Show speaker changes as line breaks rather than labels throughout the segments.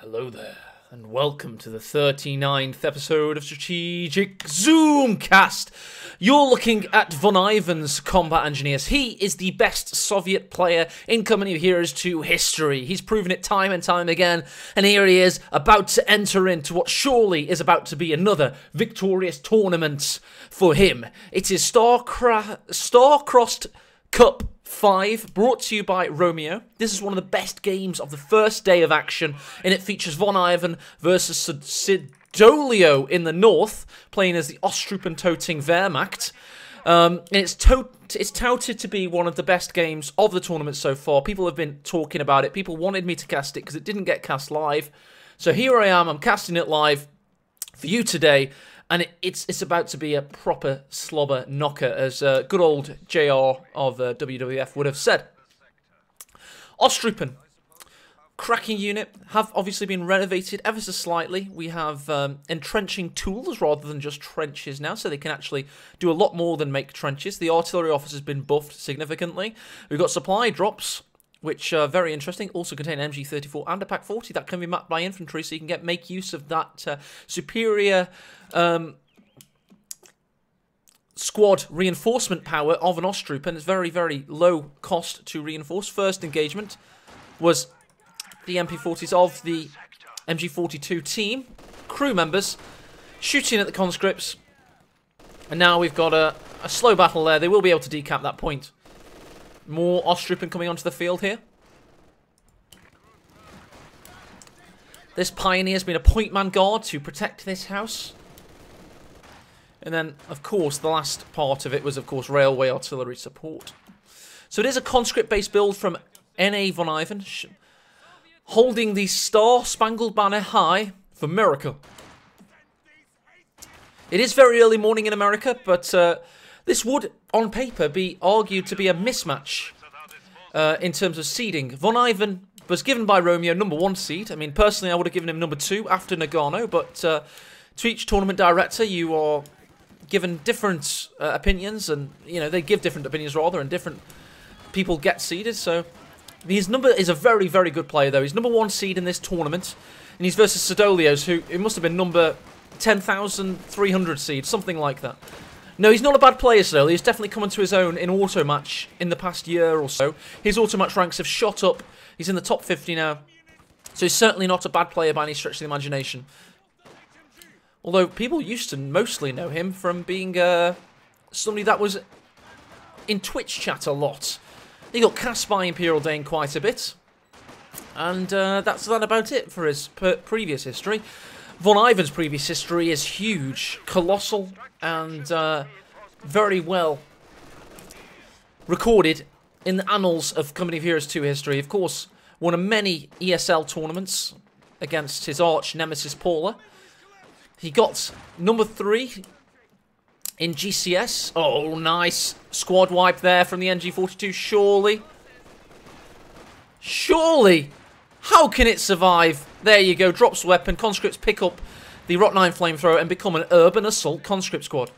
Hello there, and welcome to the 39th episode of Strategic Zoomcast. You're looking at VonIvan's combat engineers. He is the best Soviet player in Company of Heroes 2 history. He's proven it time and time again, and here he is, about to enter into what surely is about to be another victorious tournament for him. It is Star-Crossed Cup 5, brought to you by Romeo. This is one of the best games of the first day of action, and it features VonIvan versus Siddolio in the north, playing as the Ostrupen-toting Wehrmacht. And it's touted to be one of the best games of the tournament so far. People have been talking about it. People wanted me to cast it because it didn't get cast live. So here I am, I'm casting it live for you today. And it's about to be a proper slobber knocker, as good old JR of WWF would have said. Ostrupen, cracking unit, have obviously been renovated ever so slightly. We have entrenching tools rather than just trenches now, so they can actually do a lot more than make trenches. The artillery office has been buffed significantly. We've got supply drops, which are very interesting, also contain an MG34 and a PaK-40 that can be mapped by infantry, so you can make use of that superior squad reinforcement power of an Ostrupen. It's very, very low cost to reinforce. First engagement was the MP40s of the MG42 team, crew members, shooting at the conscripts, and now we've got a slow battle there. They will be able to decap that point. More Ostrupen coming onto the field here. This Pioneer's been a point man guard to protect this house. And then, of course, the last part of it was, of course, railway artillery support. So it is a conscript-based build from N.A. VonIvan, holding the Star-Spangled Banner high for America. It is very early morning in America, but this would, on paper, be argued to be a mismatch in terms of seeding. VonIvan was given by Romeo #1 seed. I mean, personally, I would have given him #2 after Nagano, but to each tournament director, you are given different opinions, and, you know, they give different opinions, rather, and different people get seeded, so his number is a very, very good player, though. He's #1 seed in this tournament, and he's versus Siddolio's, who it must have been number 10,300 seed, something like that. No, he's not a bad player, Siddolio. He's definitely come into his own in auto match in the past year or so. His auto match ranks have shot up. He's in the top 50 now, so he's certainly not a bad player by any stretch of the imagination. Although people used to mostly know him from being somebody that was in Twitch chat a lot. He got cast by Imperial Dane quite a bit. And that's that about it for his previous history. VonIvan's previous history is huge, colossal, and very well recorded in the annals of Company of Heroes 2 history. Of course, won a many ESL tournaments against his arch nemesis Paula. He got #3 in GCS. Oh, nice squad wipe there from the NG42. Surely. Surely. How can it survive? There you go. Drops weapon. Conscripts pick up the Rot9 flamethrower and become an urban assault conscript squad.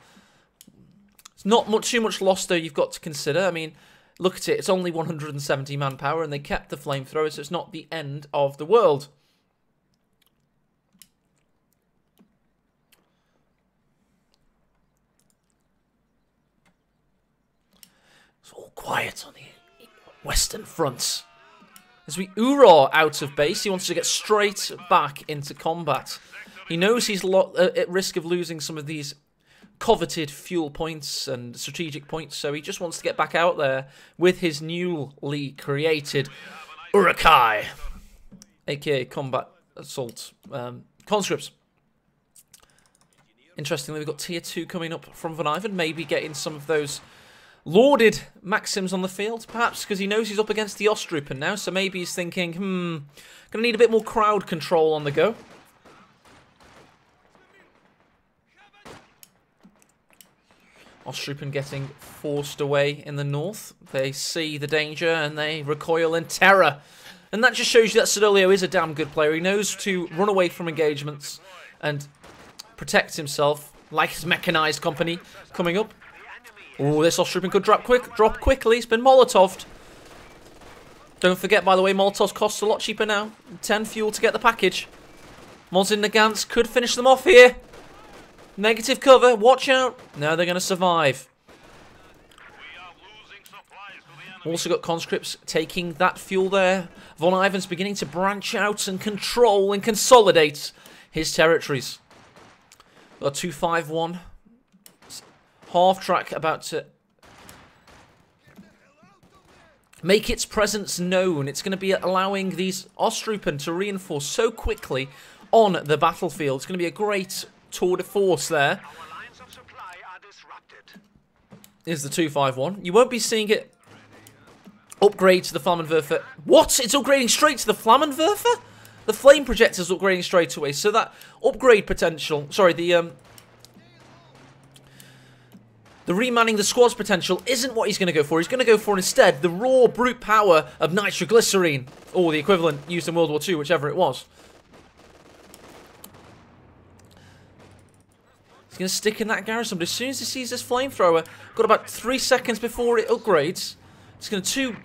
It's not too much loss, though, you've got to consider. I mean, look at it. It's only 170 manpower, and they kept the flamethrower, so it's not the end of the world. It's all quiet on the western fronts. As we Ura out of base, he wants to get straight back into combat. He knows he's at risk of losing some of these coveted fuel points and strategic points, so he just wants to get back out there with his newly created Urukai, aka combat assault conscripts. Interestingly, we've got tier 2 coming up from VonIvan, maybe getting some of those lauded Maxims on the field, perhaps because he knows he's up against the Ostrupen now, so maybe he's thinking, gonna need a bit more crowd control on the go. Ostrupen getting forced away in the north. They see the danger and they recoil in terror. And that just shows you that Siddolio is a damn good player. He knows to run away from engagements and protect himself, like his mechanized company coming up. Oh, this Ostrupen could drop quickly. It's been Molotoved. Don't forget, by the way, Molotovs cost a lot cheaper now. 10 fuel to get the package. Moz in the Gans could finish them off here. Negative cover, watch out. No, they're going to survive. Also got conscripts taking that fuel there. VonIvan's beginning to branch out and control and consolidate his territories. Got 251. Half track about to make its presence known. It's going to be allowing these Ostrupen to reinforce so quickly on the battlefield. It's going to be a great tour de force there. Here's the 251. You won't be seeing it upgrade to the Flammenwerfer. What? It's upgrading straight to the Flammenwerfer? The flame projector's upgrading straight away. So that upgrade potential... Sorry, the remanning the squad's potential isn't what he's going to go for. He's going to go for instead the raw brute power of nitroglycerine. Or the equivalent used in World War II, whichever it was. He's going to stick in that garrison, but as soon as he sees this flamethrower, got about 3 seconds before it upgrades, it's going to two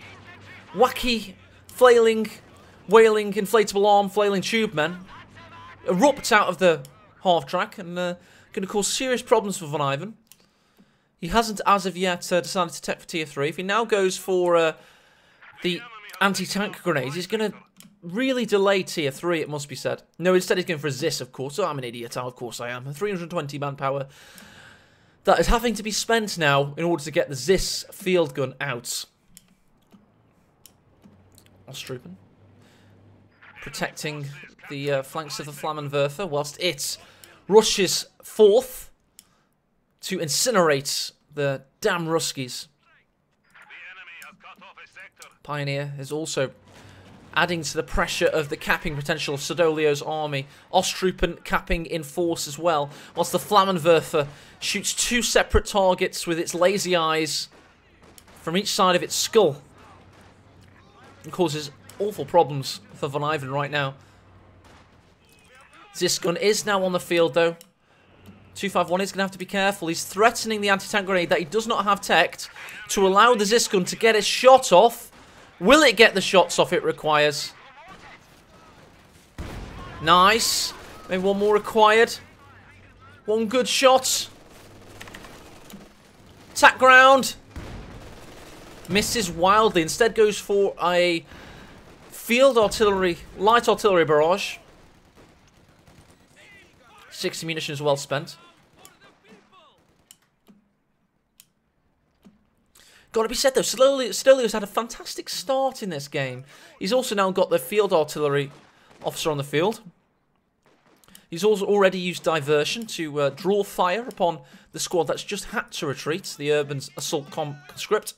wacky, flailing, wailing, inflatable arm, flailing tube men erupt out of the half-track and going to cause serious problems for VonIvan. He hasn't, as of yet, decided to tech for Tier 3. If he now goes for the anti-tank grenades, he's going to really delay Tier 3, it must be said. No, instead he's going for a ZIS, of course. Oh, I'm an idiot. Oh, of course I am. 320 manpower. That is having to be spent now in order to get the ZIS field gun out. Ostrupen protecting the flanks of the Flammenwerfer whilst it rushes forth to incinerate the damn Ruskies. Pioneer is also adding to the pressure of the capping potential of Siddolio's army. Ostrupen capping in force as well, whilst the Flammenwerfer shoots 2 separate targets with its lazy eyes from each side of its skull. And causes awful problems for VonIvan right now. This gun is now on the field though. 251 is going to have to be careful. He's threatening the anti-tank grenade that he does not have teched to allow the ZIS gun to get his shot off. Will it get the shots off it requires? Nice. Maybe one more required. One good shot. Attack ground. Misses wildly. Instead goes for a field artillery, light artillery barrage. 60 munitions well spent. Gotta be said though, Siddolio's had a fantastic start in this game. He's also now got the field artillery officer on the field. He's also already used diversion to draw fire upon the squad that's just had to retreat, the urban assault conscript.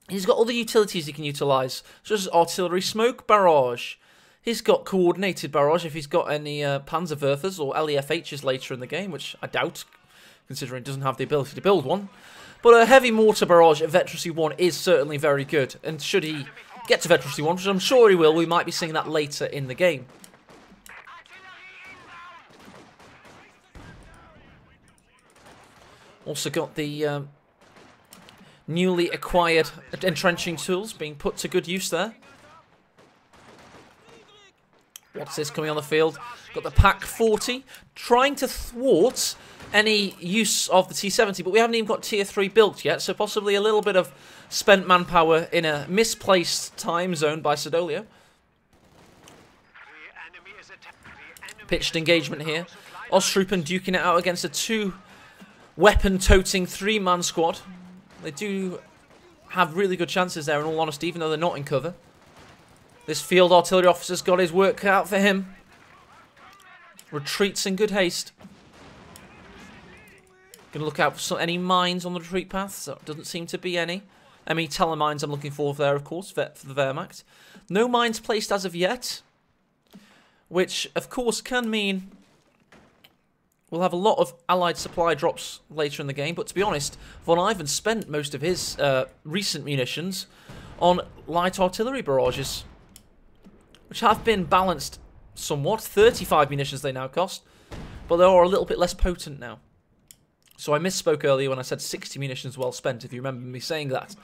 He's got other utilities he can utilise, such as artillery smoke barrage. He's got coordinated barrage if he's got any Panzerwerfers or LEFHs later in the game, which I doubt, considering he doesn't have the ability to build one. But a heavy mortar barrage at Veteracy 1 is certainly very good, and should he get to Veteracy 1, which I'm sure he will, we might be seeing that later in the game. Also got the newly acquired entrenching tools being put to good use there. What's this coming on the field? Got the Pack 40 trying to thwart any use of the T-70, but we haven't even got Tier 3 built yet, so possibly a little bit of spent manpower in a misplaced time zone by Siddolio. Pitched engagement here. Ostrupen duking it out against a 2-weapon-toting 3-man squad. They do have really good chances there, in all honesty, even though they're not in cover. This field artillery officer's got his work cut out for him. Retreats in good haste. Gonna look out for any mines on the retreat path. So doesn't seem to be any. Any telemines I'm looking for there, of course, for the Wehrmacht. No mines placed as of yet. Which, of course, can mean we'll have a lot of allied supply drops later in the game. But to be honest, VonIvan spent most of his recent munitions on light artillery barrages, which have been balanced somewhat. 35 munitions they now cost, but they are a little bit less potent now. So I misspoke earlier when I said 60 munitions well spent, if you remember me saying that.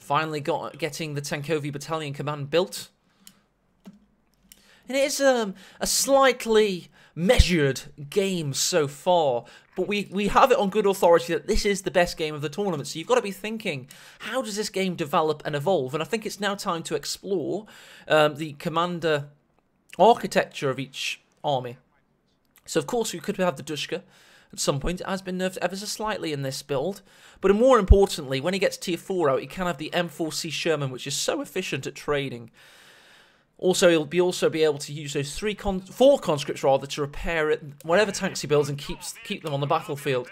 Finally getting the Tenkovi Battalion Command built. And it is a slightly measured game so far, but we have it on good authority that this is the best game of the tournament. So you've got to be thinking, how does this game develop and evolve? And I think it's now time to explore the commander architecture of each army. So of course we could have the Dushka at some point. It has been nerfed ever so slightly in this build, but more importantly, when he gets tier 4 out, he can have the M4C Sherman, which is so efficient at trading. Also, he'll be able to use those 4 conscripts rather to repair whatever tanks he builds and keep them on the battlefield.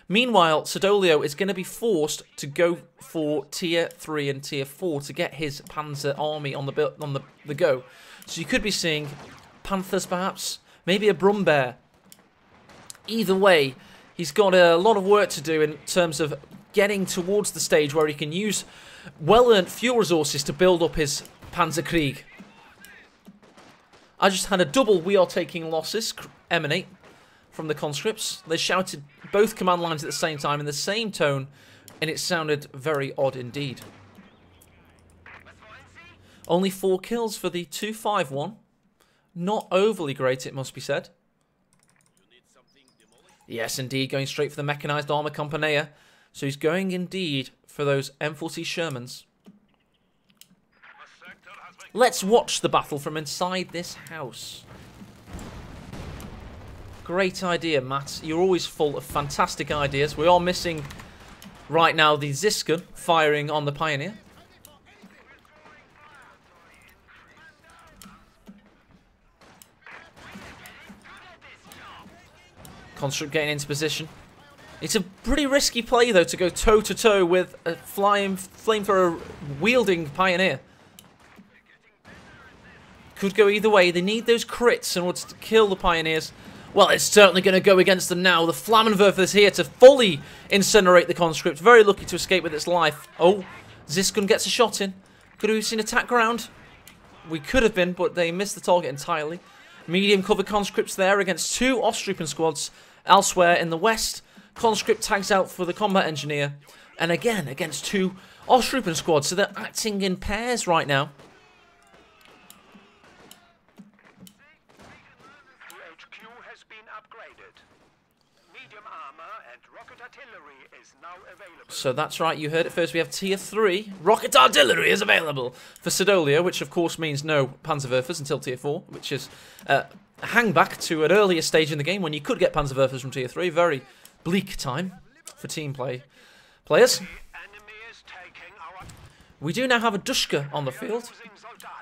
Meanwhile, Siddolio is going to be forced to go for tier 3 and tier 4 to get his Panzer army on the go. So you could be seeing Panthers perhaps, maybe a Brumbear. Either way, he's got a lot of work to do in terms of getting towards the stage where he can use well-earned fuel resources to build up his Panzerkrieg. I just had a double "we are taking losses" emanate from the conscripts. They shouted both command lines at the same time in the same tone, and it sounded very odd indeed. Only 4 kills for the 251. Not overly great, it must be said. Yes, indeed, going straight for the mechanised armour Compania. So he's going indeed for those M40 Shermans. Let's watch the battle from inside this house. Great idea, Matt. You're always full of fantastic ideas. We are missing right now the Ziskin firing on the Pioneer. Conscript getting into position. It's a pretty risky play, though, to go toe-to-toe with a flamethrower wielding Pioneer. Could go either way. They need those crits in order to kill the Pioneers. Well, it's certainly going to go against them now. The Flammenwerfer is here to fully incinerate the conscript. Very lucky to escape with its life. Oh, Ziskin gets a shot in. Could we have seen attack ground? We could have been, but they missed the target entirely. Medium cover conscripts there against 2 Ostroupen squads elsewhere in the west. Conscript tags out for the combat engineer. And again, against 2 Ostroupen squads. So they're acting in pairs right now. So that's right, you heard it first. We have tier 3. Rocket artillery is available for Siddolio, which of course means no Panzerwerfers until tier 4, which is a hangback to an earlier stage in the game when you could get Panzerwerfers from tier 3. Very bleak time for team players. We do now have a Dushka on the field.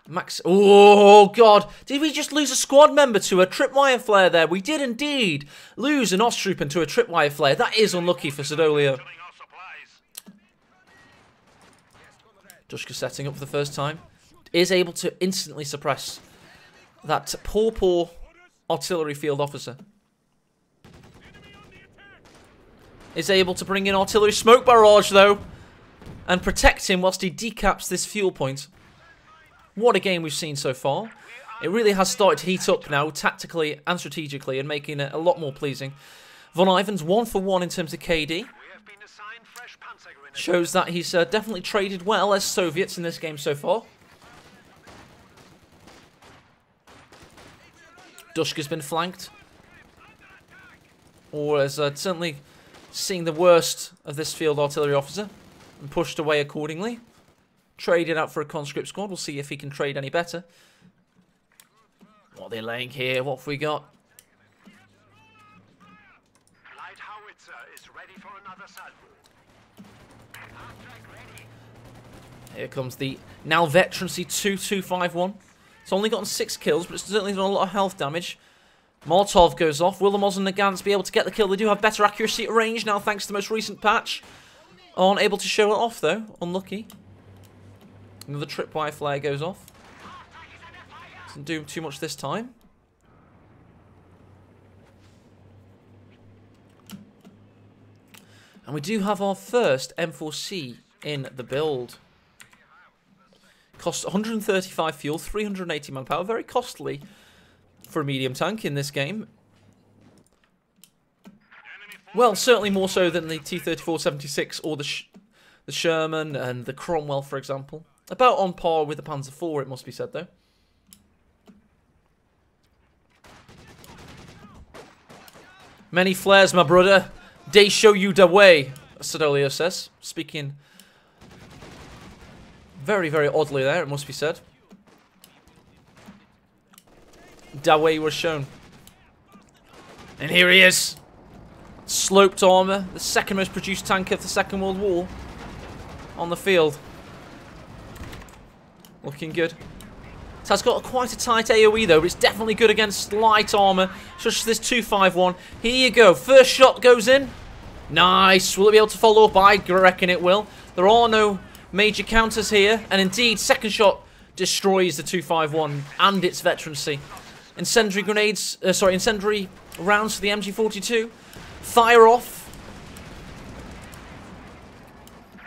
Max. Oh, God. Did we just lose a squad member to a tripwire flare there? We did indeed lose an Ostroupen to a tripwire flare. That is unlucky for Siddolio. Dushka setting up for the first time. Is able to instantly suppress that poor artillery field officer. Is able to bring in artillery smoke barrage, though, and protect him whilst he decaps this fuel point. What a game we've seen so far. It really has started to heat up now, tactically and strategically, and making it a lot more pleasing. VonIvan's 1 for 1 in terms of KD. Shows that he's definitely traded well as Soviets in this game so far. Dushka's been flanked. Or has certainly seen the worst of this field artillery officer and pushed away accordingly. Traded out for a conscript squad. We'll see if he can trade any better. What are they laying here? What have we got?
Light howitzer is ready for another salvo.
Here comes the now veterancy 2251. It's only gotten 6 kills, but it's certainly done a lot of health damage. Molotov goes off. Will the Moz and the Gans be able to get the kill? They do have better accuracy at range now, thanks to the most recent patch. Aren't able to show it off, though. Unlucky. Another tripwire flare goes off. Doesn't do too much this time. And we do have our first M4C in the build. Costs 135 fuel, 380 manpower. Very costly for a medium tank in this game. Well, certainly more so than the T-34-76 or the the Sherman and the Cromwell, for example. About on par with the Panzer IV, it must be said, though. Many flares, my brother. They show you the way, Siddolio says. Speaking very, very oddly there, it must be said. The way was shown. And here he is. Sloped armour, the second most produced tank of the Second World War. On the field. Looking good. It has got quite a tight AoE though, but it's definitely good against light armour, such as this 251. Here you go. First shot goes in. Nice. Will it be able to follow up? I reckon it will. There are no major counters here. And indeed, second shot destroys the 251 and its veterancy. Incendiary grenades, incendiary rounds for the MG42. Fire off.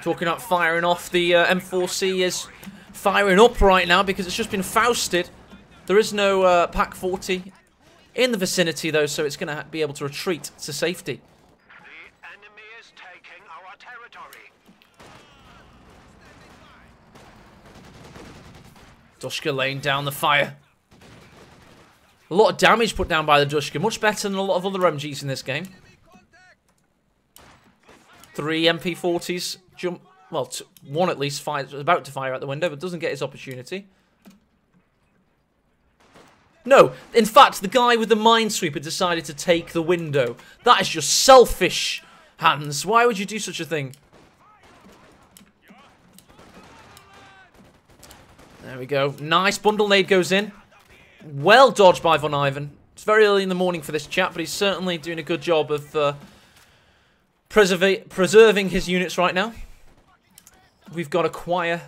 Talking about firing off, the M4C is firing up right now because it's just been Fausted. There is no Pack 40 in the vicinity though, so it's going to be able to retreat to safety.
The enemy is taking our territory.
Dushka laying down the fire. A lot of damage put down by the Dushka, much better than a lot of other MGs in this game. 3 MP40s jump. Well, one at least about to fire out the window, but doesn't get his opportunity. No, in fact, the guy with the Minesweeper decided to take the window. That is just selfish, Hans. Why would you do such a thing? There we go. Nice bundle nade goes in. Well dodged by VonIvan. It's very early in the morning for this chap, but he's certainly doing a good job of preserving his units right now. We've got a choir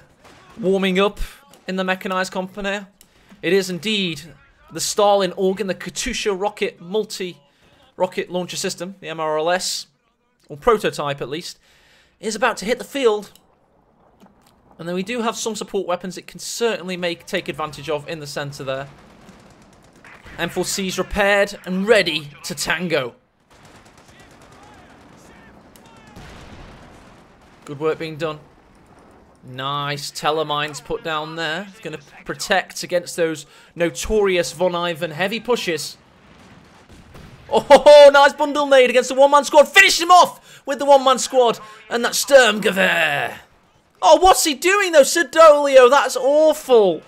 warming up in the mechanized company. It is indeed the Stalin organ, the Katusha rocket multi-rocket launcher system, the MRLS, or prototype at least, is about to hit the field. And then we do have some support weapons it can certainly take advantage of in the centre there. M4C's repaired and ready to tango. Good work being done. Nice telemines put down there. It's going to protect against those notorious VonIvan heavy pushes. Oh, nice bundle nade against the one-man squad. Finish him off with the one-man squad and that Sturmgewehr. Oh, what's he doing though, Siddolio? That's awful.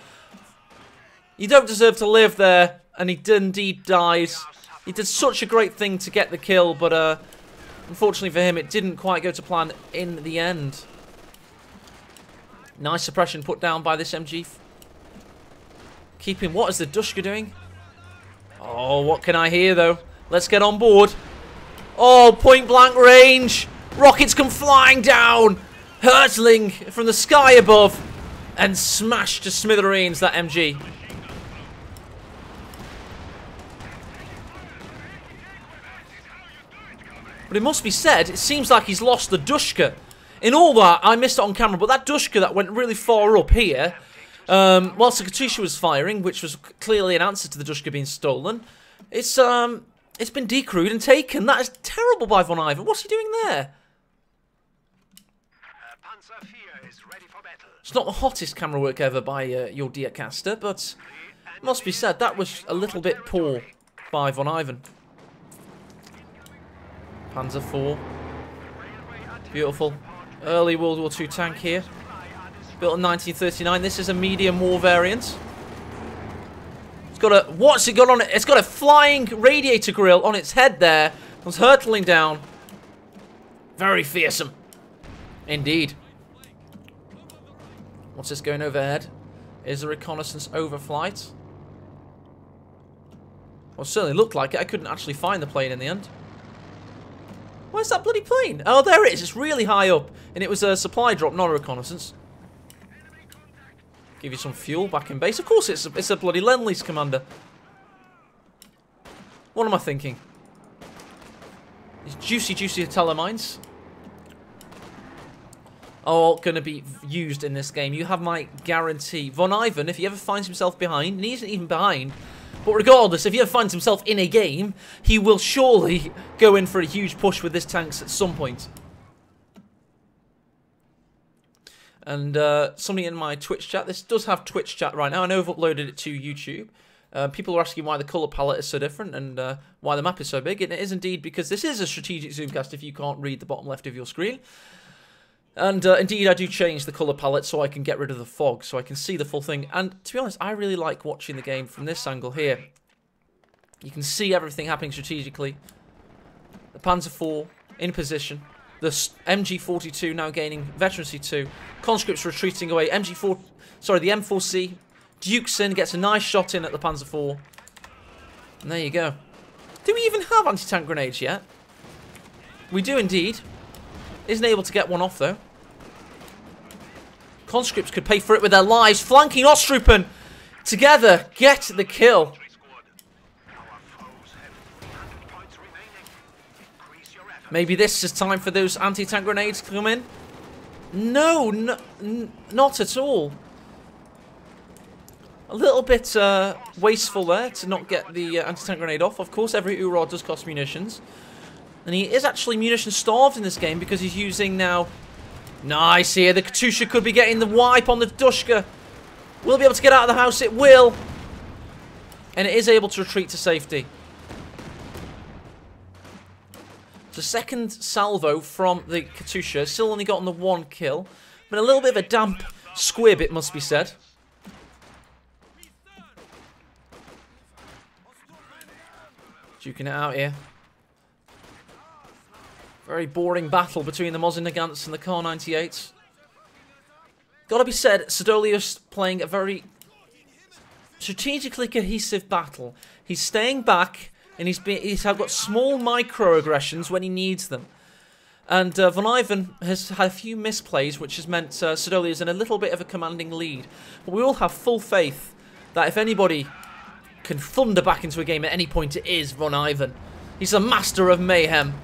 You don't deserve to live there. And he indeed dies. He did such a great thing to get the kill, but unfortunately for him, it didn't quite go to plan in the end. Nice suppression put down by this MG. Keeping, what is the Dushka doing? Oh, what can I hear though? Let's get on board. Oh, point blank range. Rockets come flying down, hurtling from the sky above, and smash to smithereens that MG. But it must be said, it seems like he's lost the Dushka. In all that, I missed it on camera, but that Dushka that went really far up here, whilst the Katusha was firing, which was clearly an answer to the Dushka being stolen, it's been decrewed and taken. That is terrible by VonIvan. What's he doing there?
Panzer IV is ready for battle.
It's not the hottest camera work ever by your dear caster, but it must be said, that was a little bit poor by VonIvan. Panzer IV. Beautiful. Early World War II tank here. Built in 1939. This is a medium war variant. It's got a... What's it got on it? It's got a flying radiator grill on its head there. It's hurtling down. Very fearsome. Indeed. What's this going overhead? Is a reconnaissance overflight? Well, it certainly looked like it. I couldn't actually find the plane in the end. Where's that bloody plane? Oh, there it is. It's really high up. And it was a supply drop, not a reconnaissance. Give you some fuel back in base. Of course, it's a bloody Lend-Lease, Commander. What am I thinking? These juicy telemines are going to be used in this game. You have my guarantee. VonIvan, if he ever finds himself behind, and he isn't even behind, but regardless, if he ever finds himself in a game, he will surely go in for a huge push with this tanks at some point. And somebody in my Twitch chat, this does have Twitch chat right now. I know I've uploaded it to YouTube. People are asking why the colour palette is so different and why the map is so big. And it is indeed because this is a strategic zoomcast if you can't read the bottom left of your screen. And indeed, I do change the colour palette so I can get rid of the fog, so I can see the full thing. And to be honest, I really like watching the game from this angle here. You can see everything happening strategically. The Panzer IV in position. The MG42 now gaining veterancy 2. Conscripts retreating away. The M4C. Dukeson gets a nice shot in at the Panzer IV. And there you go. Do we even have anti-tank grenades yet? We do indeed. Isn't able to get one off though. Conscripts could pay for it with their lives. Flanking Ostrupen. Together get the kill. Maybe this is time for those anti-tank grenades to come in. No, not at all. A little bit wasteful there to not get the anti-tank grenade off. Of course, every UROD does cost munitions. And he is actually munition starved in this game because he's using now... Nice here. The Katusha could be getting the wipe on the Dushka. Will be able to get out of the house. It will. And it is able to retreat to safety. The second salvo from the Katusha. Still only gotten the 1 kill. But a little bit of a damp squib, it must be said. Duking it out here. Very boring battle between the Mosin Nagants and the Kar 98. Gotta be said, Siddolio's playing a very strategically cohesive battle. He's staying back, and he's got small microaggressions when he needs them. And VonIvan has had a few misplays, which has meant Siddolio's in a little bit of a commanding lead. But we all have full faith that if anybody can thunder back into a game at any point, it is VonIvan. He's a master of mayhem.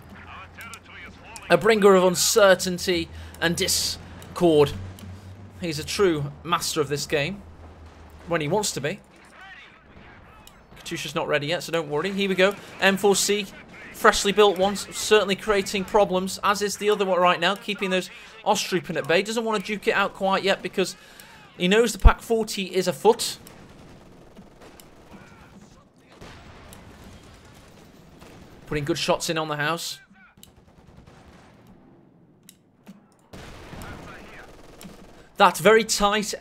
A bringer of uncertainty and discord. He's a true master of this game. When he wants to be. Katusha's not ready yet, so don't worry. Here we go. M4C. Freshly built ones. Certainly creating problems. As is the other one right now. Keeping those Ostrupen at bay. Doesn't want to duke it out quite yet because he knows the Pak 40 is afoot. Putting good shots in on the house. That very tight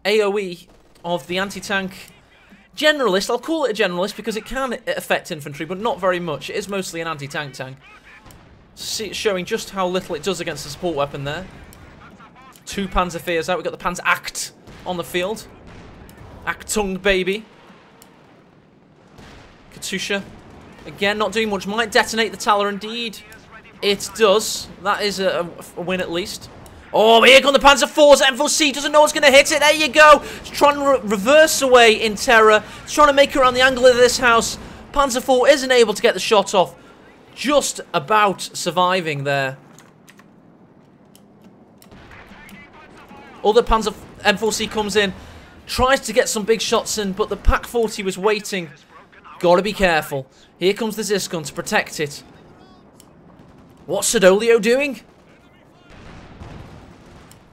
AoE of the anti-tank generalist. I'll call it a generalist because it can affect infantry, but not very much. It is mostly an anti-tank tank. See, showing just how little it does against the support weapon there. 2 Panzer Fears out. We've got the Panzer Acht on the field. Achtung, baby. Katusha. Again, not doing much. Might detonate the Taller indeed. It does. That is a win at least. Oh, here come the Panzer IVs. M4C doesn't know what's going to hit it. There you go. It's trying to reverse away in terror. It's trying to make it around the angle of this house. Panzer IV isn't able to get the shot off. Just about surviving there. Other Panzer M4C comes in. Tries to get some big shots in, but the Pak 40 was waiting. Gotta be careful. Here comes the Zisgun to protect it. What's Siddolio doing?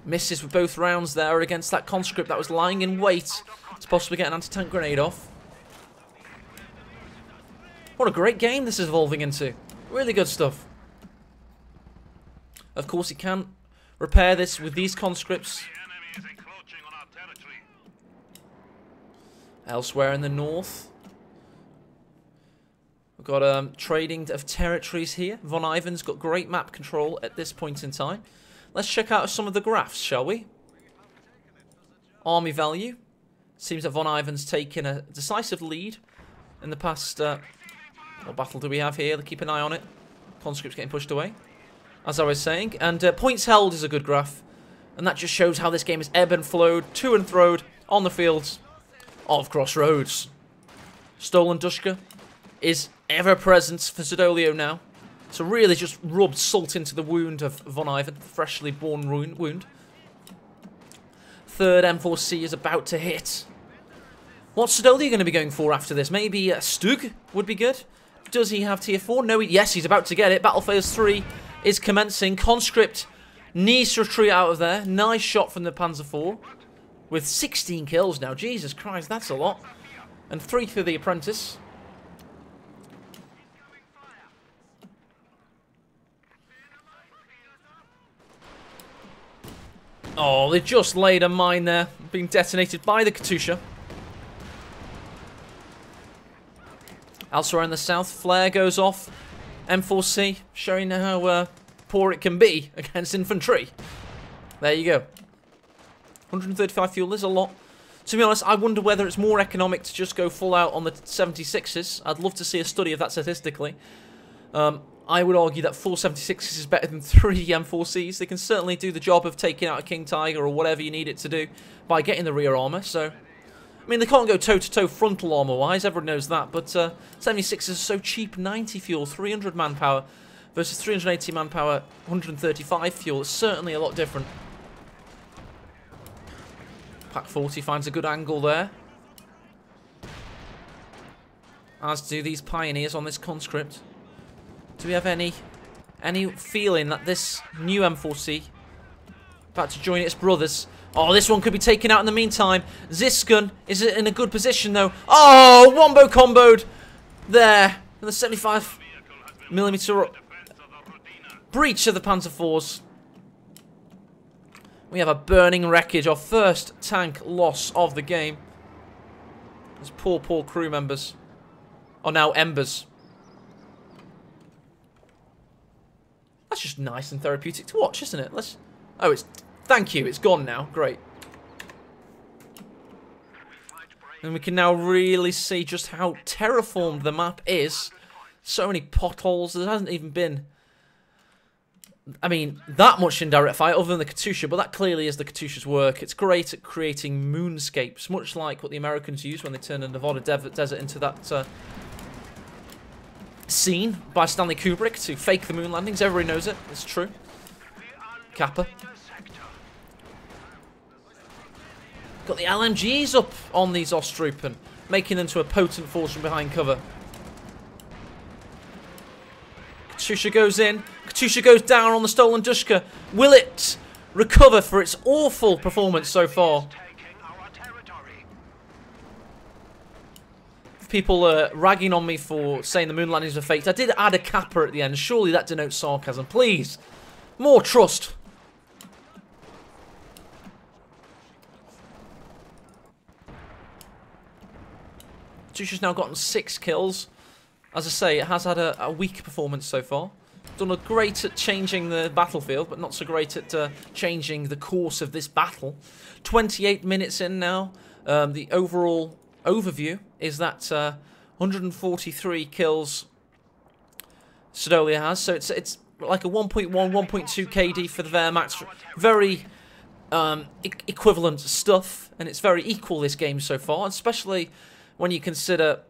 Misses with both rounds there against that conscript that was lying in wait to possibly get an anti-tank grenade off. What a great game this is evolving into. Really good stuff. Of course, he can repair this with these conscripts. Elsewhere in the north. We've got trading of territories here. VonIvan's got great map control at this point in time. Let's check out some of the graphs, shall we? Army value. Seems that VonIvan's taken a decisive lead in the past... what battle do we have here? Keep an eye on it. Conscripts getting pushed away, as I was saying. And points held is a good graph. And that just shows how this game is ebb and flowed, to and froed, on the fields of Crossroads. Stolen Dushka is ever present for Siddolio now. So really just rubbed salt into the wound of VonIvan, freshly born wound. Third M4C is about to hit. What's Siddolio going to be going for after this? Maybe a Stug would be good. Does he have tier 4? No, yes, he's about to get it. Battle phase 3 is commencing. Conscript Needs to retreat out of there. Nice shot from the Panzer IV. With 16 kills now. Jesus Christ, that's a lot. And 3 for the apprentice. Oh, they just laid a mine there. Being detonated by the Katusha. Elsewhere in the south, flare goes off. M4C showing how poor it can be against infantry. There you go. 135 fuel is a lot. To be honest, I wonder whether it's more economic to just go full out on the 76s. I'd love to see a study of that statistically. I would argue that 4 76s is better than 3 M4Cs. They can certainly do the job of taking out a King Tiger or whatever you need it to do by getting the rear armour. So, I mean, they can't go toe-to-toe frontal armour-wise, everyone knows that, but 76s are so cheap, 90 fuel, 300 manpower versus 380 manpower, 135 fuel. It's certainly a lot different. Pack 40 finds a good angle there. As do these pioneers on this conscript. Do we have any feeling that this new M4C about to join its brothers? Oh, this one could be taken out in the meantime. Ziskin is in a good position though. Oh, wombo comboed there. And the 75mm breach of the Panzer IVs. We have a burning wreckage, our first tank loss of the game. These poor crew members are now embers. That's just nice and therapeutic to watch, isn't it? Let's. Oh, it's. Thank you. It's gone now. Great. And we can now really see just how terraformed the map is. So many potholes. There hasn't even been, I mean, that much indirect fire other than the Katusha, but that clearly is the Katusha's work. It's great at creating moonscapes, much like what the Americans used when they turned the Nevada desert into that scene by Stanley Kubrick to fake the moon landings. Everybody knows it. It's true. Kappa. Got the LMGs up on these Ostrupen, making them to a potent force from behind cover. Katusha goes in. Katusha goes down on the stolen Dushka. Will it recover for its awful performance so far? People are ragging on me for saying the moon landings were faked. I did add a Kappa at the end. Surely that denotes sarcasm. Please. More trust. Katusha's now gotten 6 kills. As I say, it has had a weak performance so far. Done a great at changing the battlefield, but not so great at changing the course of this battle. 28 minutes in now. The overall overview is that 143 kills Siddolio has. So it's like a 1.1, 1.2 KD for the Wehrmacht. Very equivalent stuff, and it's very equal this game so far, especially when you consider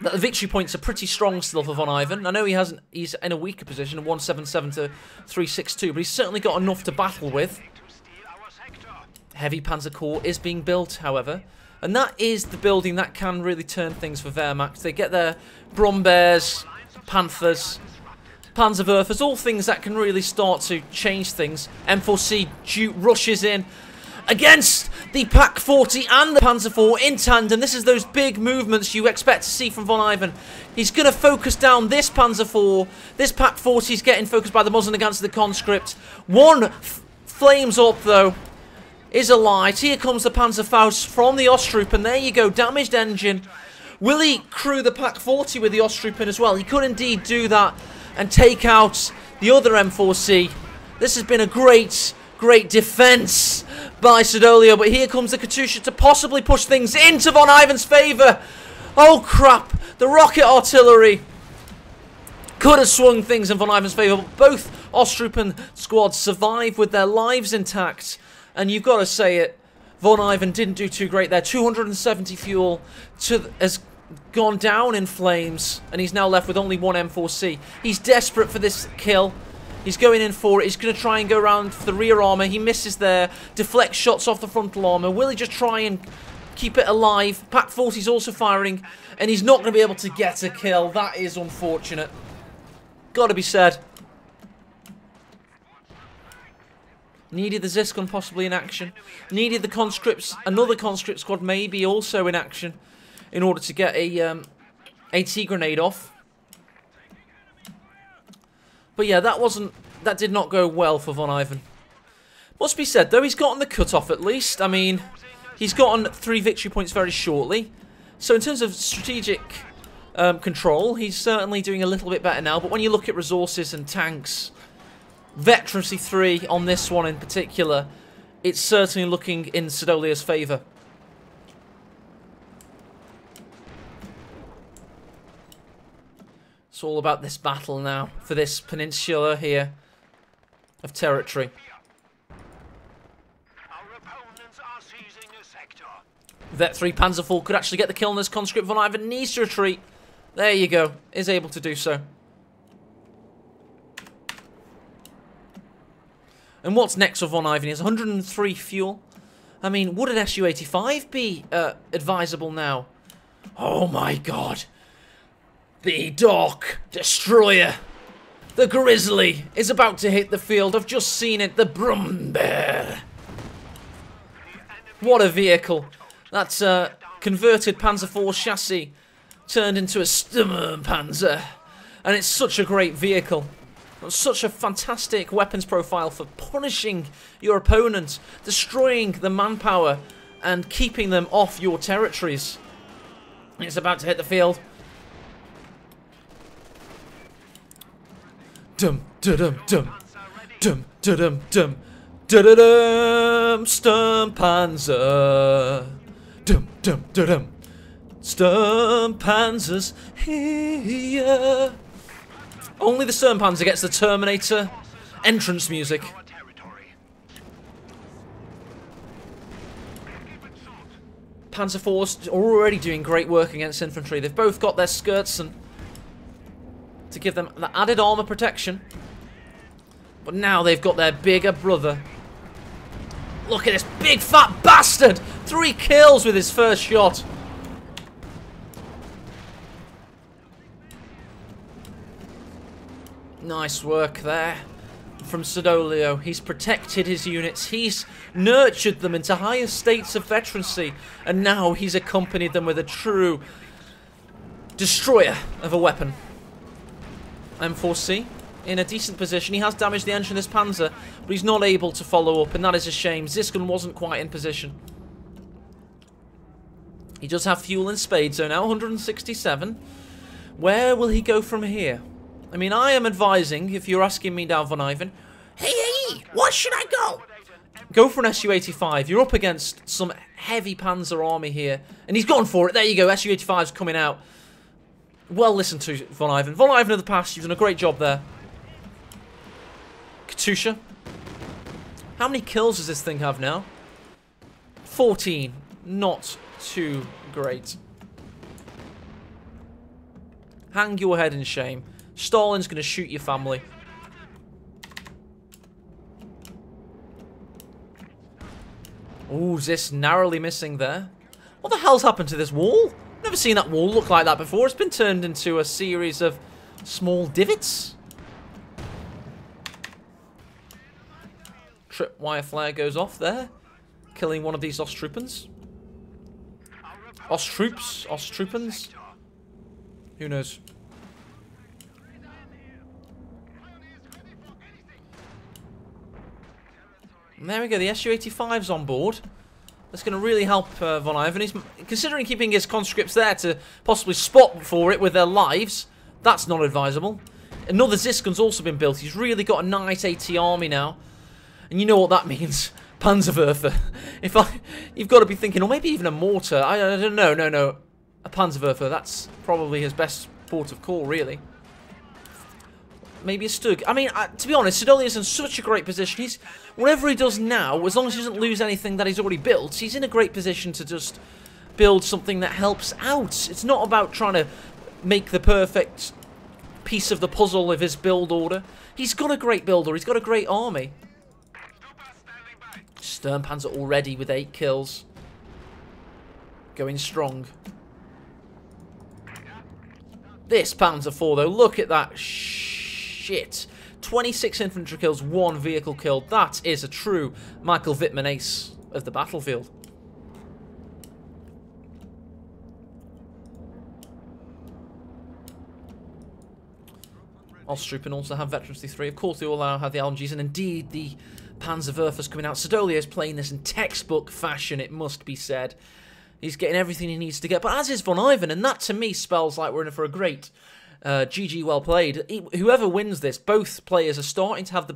that the victory points are pretty strong still for VonIvan. I know he's in a weaker position, 177 to 362, but he's certainly got enough to battle with. Heavy Panzer Corps is being built, however, and that is the building that can really turn things for Wehrmacht. They get their Brombeers, Panthers, Panzerwerfers, all things that can really start to change things. M4C rushes in against the Pack 40 and the Panzer IV in tandem. This is those big movements you expect to see from VonIvan. He's going to focus down this Panzer IV. This Pack 40 is getting focused by the Mosin-Nagants of the conscript. One flames up, though, is a light. Here comes the Panzerfaust from the Ostrupen. There you go, damaged engine. Will he crew the Pack 40 with the Ostrupen as well? He could indeed do that and take out the other M4C. This has been a great defense by Siddolio, but here comes the Katusha to possibly push things into VonIvan's favour. Oh crap, the rocket artillery could have swung things in VonIvan's favour, but both Ostrupen squads survive with their lives intact, and you've got to say it, VonIvan didn't do too great there. 270 fuel has gone down in flames, and he's now left with only one M4C. He's desperate for this kill. He's going in for it. He's going to try and go around for the rear armour. He misses there. Deflects shots off the frontal armour. Will he just try and keep it alive? Pack 40's also firing, and he's not going to be able to get a kill. That is unfortunate. Got to be said. Needed the Ziscon possibly in action. Needed the conscripts, another conscript squad maybe also in action in order to get a AT grenade off. But yeah, that did not go well for VonIvan. Must be said though, he's gotten the cut-off at least. I mean, he's gotten 3 victory points very shortly. So in terms of strategic control, he's certainly doing a little bit better now. But when you look at resources and tanks, veterancy 3 on this one in particular, it's certainly looking in Siddolio's favour. It's all about this battle now for this peninsula here of territory.
Our opponents are seizing a sector.
Vet 3 Panzer IV could actually get the kill on this conscript. VonIvan needs to retreat. There you go. Is able to do so. And what's next for VonIvan? He has 103 fuel. I mean, would an Su-85 be advisable now? Oh my god. The Dock Destroyer. The Grizzly is about to hit the field. I've just seen it. The Brumbear. What a vehicle. That's a converted Panzer IV chassis turned into a Sturmpanzer. And it's such a great vehicle. Such a fantastic weapons profile for punishing your opponent, destroying the manpower, and keeping them off your territories. It's about to hit the field. Dum dum dum dum dum dum dum dum Sturmpanzer. Dum dum dum Sturmpanzers here. Only the Sturmpanzer gets the Terminator entrance music. Panzer IV's already doing great work against infantry. They've both got their skirts and to give them the added armor protection. But now they've got their bigger brother. Look at this big fat bastard! 3 kills with his first shot. Nice work there from Siddolio. He's protected his units. He's nurtured them into higher states of veterancy. And now he's accompanied them with a true destroyer of a weapon. M4C in a decent position. He has damaged the engine of this Panzer, but he's not able to follow up, and that is a shame. Ziscon wasn't quite in position. He does have fuel in spades, so now 167. Where will he go from here? I mean, I am advising, if you're asking me now, VonIvan, hey, where should I go? Go for an Su-85. You're up against some heavy Panzer army here. And he's gone for it. There you go. Su-85's coming out. Well listened to, VonIvan. VonIvan of the past, you've done a great job there. Katusha. How many kills does this thing have now? 14. Not too great. Hang your head in shame. Stalin's going to shoot your family. Ooh, Zis narrowly missing there. What the hell's happened to this wall? Never seen that wall look like that before. It's been turned into a series of small divots. Tripwire flare goes off there, killing one of these Osttroopens. Ostroopens? Who knows? And there we go, the Su-85's on board. That's going to really help VonIvan. He's considering keeping his conscripts there to possibly spot for it with their lives. That's not advisable. Another Ziscon's also been built. He's really got a nice AT army now. And you know what that means. Panzerwerfer. You've got to be thinking, or maybe even a mortar. I don't know. No. A Panzerwerfer. That's probably his best port of call, really. Maybe a Stug. I mean, to be honest, Siddolio's in such a great position. Whatever he does now, as long as he doesn't lose anything that he's already built, he's in a great position to just build something that helps out. It's not about trying to make the perfect piece of the puzzle of his build order. He's got a great builder. He's got a great army. Sturmpanzer already with 8 kills. Going strong. This Panzer IV, though, look at that shit. 26 infantry kills, 1 vehicle killed. That is a true Michael Wittmann ace of the battlefield. Ostroupen also have Veterancy 3. Of course, they all now have the LMGs, and indeed the Panzerwerfer's coming out. Siddolio is playing this in textbook fashion, it must be said. He's getting everything he needs to get, but as is VonIvan, and that to me spells like we're in for a great GG well played. Whoever wins this, both players are starting to have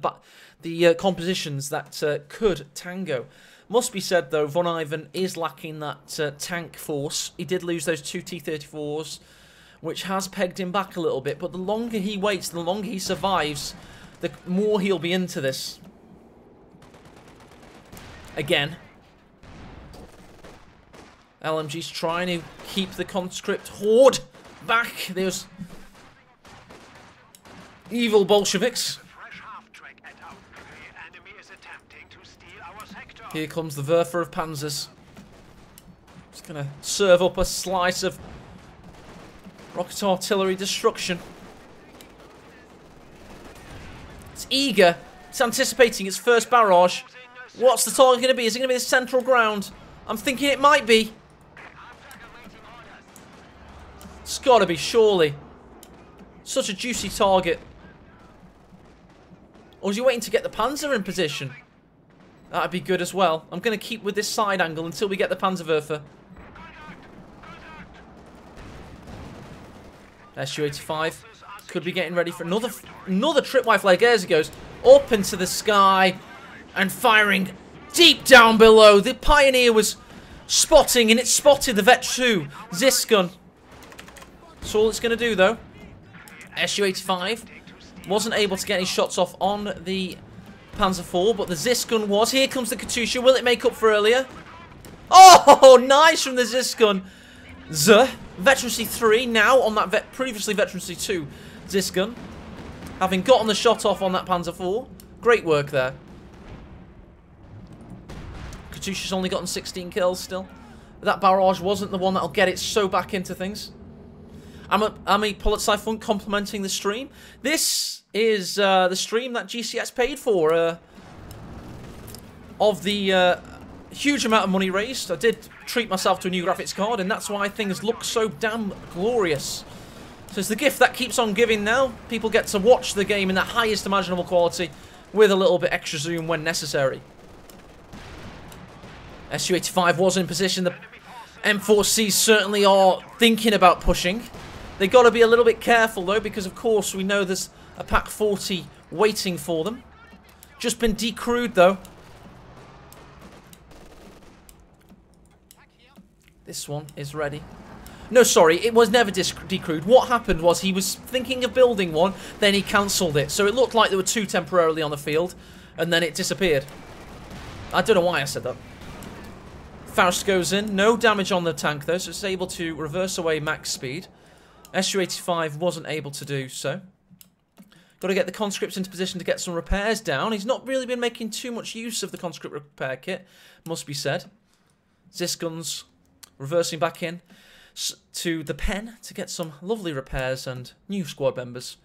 the compositions that could tango. Must be said though, VonIvan is lacking that tank force. He did lose those 2 T-34s, which has pegged him back a little bit, but the longer he waits, the longer he survives, the more he'll be into this. Again. LMG's trying to keep the conscript horde back. There's evil Bolsheviks. Here comes the Werfer of Panzers. Just gonna serve up a slice of rocket artillery destruction. It's eager. It's anticipating its first barrage. What's the target going to be? Is it going to be the central ground? I'm thinking it might be. It's got to be, surely. Such a juicy target. Or is he waiting to get the Panzer in position? That'd be good as well. I'm going to keep with this side angle until we get the Panzerwerfer. Su-85 could be getting ready for another tripwire flare. As he goes up into the sky and firing deep down below. The Pioneer was spotting, and it spotted the Vet 2 Zis gun. That's all it's going to do, though. Su-85 wasn't able to get any shots off on the Panzer IV, but the Zis gun was. Here comes the Katusha. Will it make up for earlier? Oh, nice from the Zis gun. Veterancy 3 now on that previously Veterancy 2 Zis gun. Having gotten the shot off on that Panzer IV. Great work there. Katusha's only gotten 16 kills still. That barrage wasn't the one that'll get it so back into things. I'm a Politsai complimenting the stream. This is the stream that GCX paid for. Of the huge amount of money raised. I did treat myself to a new graphics card, and that's why things look so damn glorious. So it's the gift that keeps on giving now. People get to watch the game in the highest imaginable quality with a little bit extra zoom when necessary. Su-85 was in position. The M4Cs certainly are thinking about pushing. They got to be a little bit careful though, because of course we know there's a Pack 40 waiting for them. Just been decrewed though. This one is ready. No, sorry, it was never decrewed. What happened was he was thinking of building one, then he cancelled it. So it looked like there were 2 temporarily on the field, and then it disappeared. I don't know why I said that. Faust goes in. No damage on the tank, though, so it's able to reverse away max speed. Su-85 wasn't able to do so. Got to get the conscripts into position to get some repairs down. He's not really been making too much use of the conscript repair kit, must be said. Zis guns reversing back in to the pen to get some lovely repairs and new squad members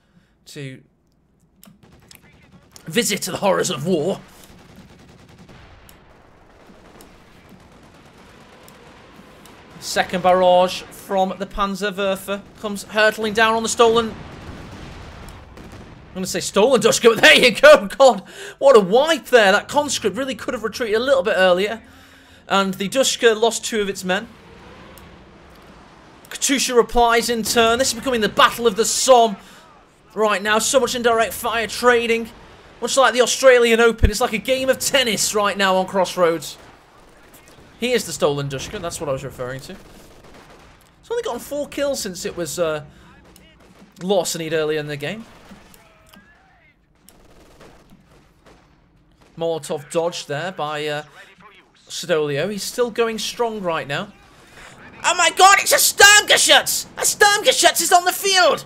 to visit the horrors of war. Second barrage from the Panzerwerfer comes hurtling down on the stolen. I'm going to say stolen Dushka, but there you go. God, what a wipe there. That conscript really could have retreated a little bit earlier. And the Dushka lost 2 of its men. Katusha replies in turn. This is becoming the Battle of the Somme right now. So much indirect fire trading. Much like the Australian Open. It's like a game of tennis right now on Crossroads. Here's the stolen Dushka. That's what I was referring to. It's only gotten 4 kills since it was larcenied earlier in the game. Molotov dodged there by Siddolio. He's still going strong right now. Oh my god, it's a Sturmgeschütz! A Sturmgeschütz is on the field!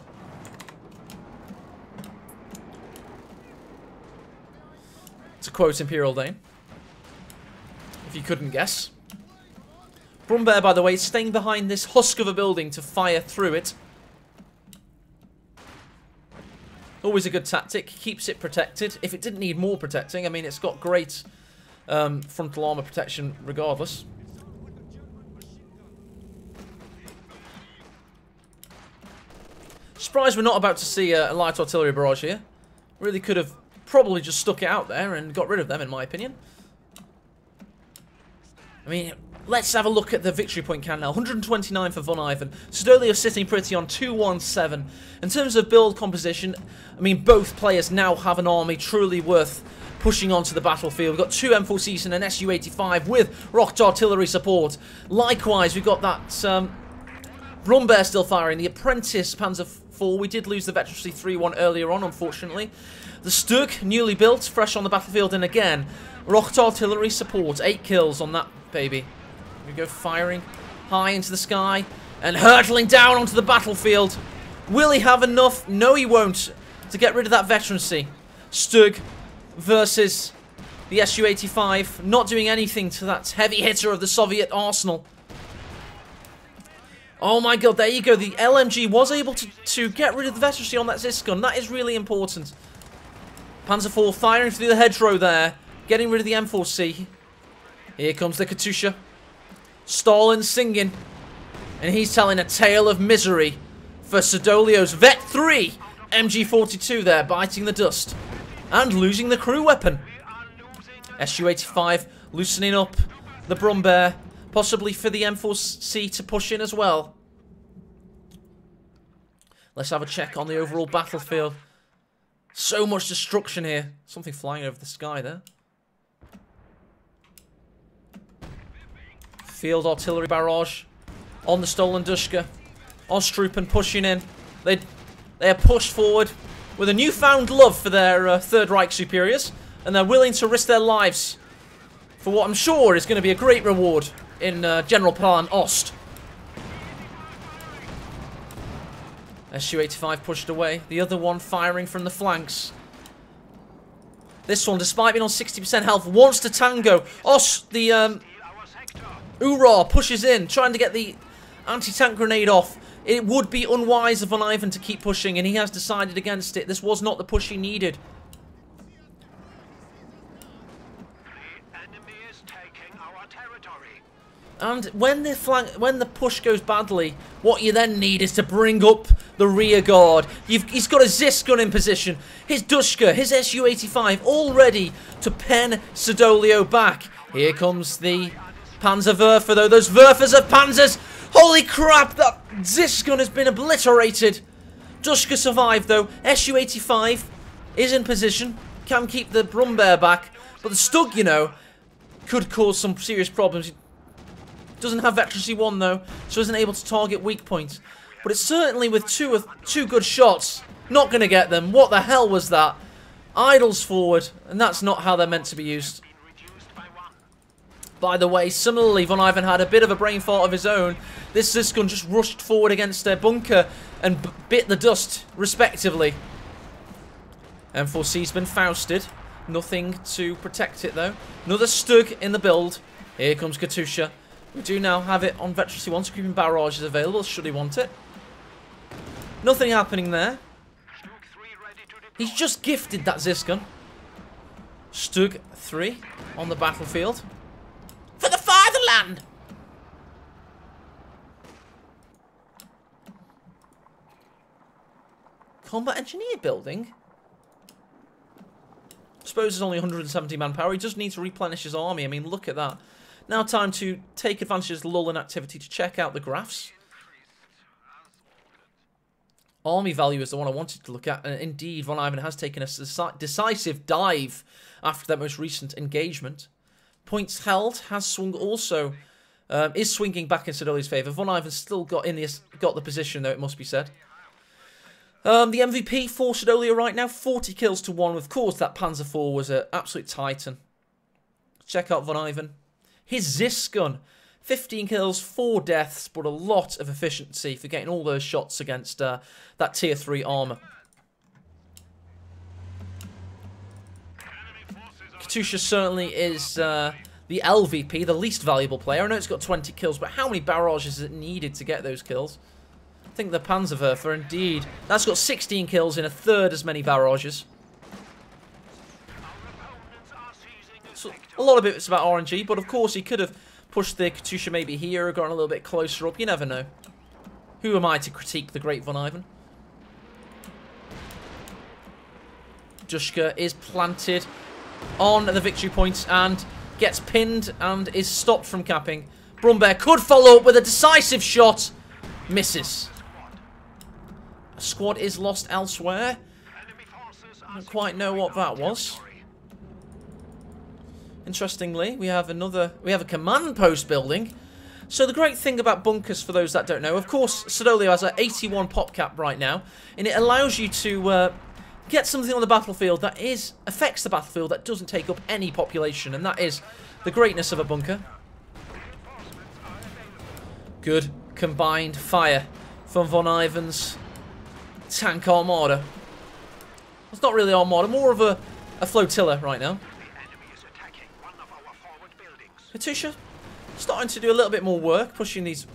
To quote Imperial Dane. If you couldn't guess. Brumbear, by the way, is staying behind this husk of a building to fire through it. Always a good tactic. Keeps it protected. If it didn't need more protecting, I mean, it's got great frontal armor protection regardless. Surprised we're not about to see a light artillery barrage here. Really could have probably just stuck it out there and got rid of them, in my opinion. I mean, let's have a look at the victory point count now. 129 for VonIvan. Siddolio sitting pretty on 217. In terms of build composition, I mean, both players now have an army truly worth pushing onto the battlefield. We've got 2 M4Cs and an Su-85 with rocket artillery support. Likewise, we've got that Brumbear still firing. The Apprentice Panzer IV. We did lose the Veterancy 3-1 earlier on, unfortunately. The Stug, newly built, fresh on the battlefield, and again, rocket artillery support. 8 kills on that baby. We go firing high into the sky and hurtling down onto the battlefield. Will he have enough? No, he won't, to get rid of that veterancy. Stug versus the Su-85, not doing anything to that heavy hitter of the Soviet arsenal. Oh my god, there you go. The LMG was able to get rid of the veterancy on that SZC gun. That is really important. Panzer IV firing through the hedgerow there, getting rid of the M4C. Here comes the Katusha. Stalin singing. And he's telling a tale of misery for Siddolio's Vet 3 MG42 there, biting the dust. And losing the crew weapon. Su-85 loosening up the Brumbear, possibly for the M4C to push in as well. Let's have a check on the overall battlefield. So much destruction here. Something flying over the sky there. Field artillery barrage on the stolen Dushka. Ostrupen pushing in. They are pushed forward with a newfound love for their Third Reich superiors, and they're willing to risk their lives for what I'm sure is going to be a great reward in General Plan Ost. Su-85 pushed away. The other one firing from the flanks. This one, despite being on 60% health, wants to tango. The Ura pushes in, trying to get the anti-tank grenade off. It would be unwise of VonIvan to keep pushing, and he has decided against it. This was not the push he needed.
The enemy is taking our territory.
And when the push goes badly, what you then need is to bring up the rear guard. He's got a SZC gun in position. His Dushka, his Su-85, all ready to pen Siddolio back. Here comes the Panzerwerfer, though. Those Werfers are Panzers. Holy crap, that SZC gun has been obliterated. Dushka survived, though. Su-85 is in position. Can keep the Brumbear back. But the Stug, you know, could cause some serious problems. Doesn't have Veterancy 1, though, so isn't able to target weak points. But it's certainly with two good shots, not going to get them. What the hell was that? Idles forward, and that's not how they're meant to be used. By the way, similarly, VonIvan had a bit of a brain fart of his own. This SZC gun just rushed forward against their bunker and bit the dust, respectively. M4C's been Fausted. Nothing to protect it, though. Another Stug in the build. Here comes Katusha. We do now have it on Veterancy 1, so creeping barrage is available, should he want it. Nothing happening there. He's just gifted that SZC gun. Stug 3 on the battlefield. For the fatherland! Combat engineer building? I suppose there's only 170 manpower. He just needs to replenish his army. I mean, look at that. Now time to take advantage of the lull in activity to check out the graphs. Army value is the one I wanted to look at, and indeed VonIvan has taken a decisive dive after that most recent engagement. Points held has swung also, is swinging back in Siddolio's favour. VonIvan's still got the position, though, it must be said. The MVP for Siddolio right now, 40 kills to 1. Of course, that Panzer IV was an absolute titan. Check out VonIvan. His SZC gun, 15 kills, 4 deaths, but a lot of efficiency for getting all those shots against that Tier 3 armour. Katusha certainly is the LVP, the least valuable player. I know it's got 20 kills, but how many barrages is it needed to get those kills? think the Panzerwerfer, indeed. That's got 16 kills in a third as many barrages. So a lot of it's about RNG, but of course he could have pushed the Katusha maybe here or gotten a little bit closer up. You never know. Who am I to critique the great VonIvan? Dushka is planted on the victory point and gets pinned and is stopped from capping. Brumbear could follow up with a decisive shot. Misses. A squad is lost elsewhere. I don't quite know what that was. Interestingly, we have a command post building. So the great thing about bunkers, for those that don't know, of course, Siddolio has an 81 pop cap right now, and it allows you to get something on the battlefield that affects the battlefield that doesn't take up any population, and that is the greatness of a bunker. Good combined fire from VonIvan's tank armada. It's not really armada, more of a flotilla right now. Katusha starting to do a little bit more work, pushing these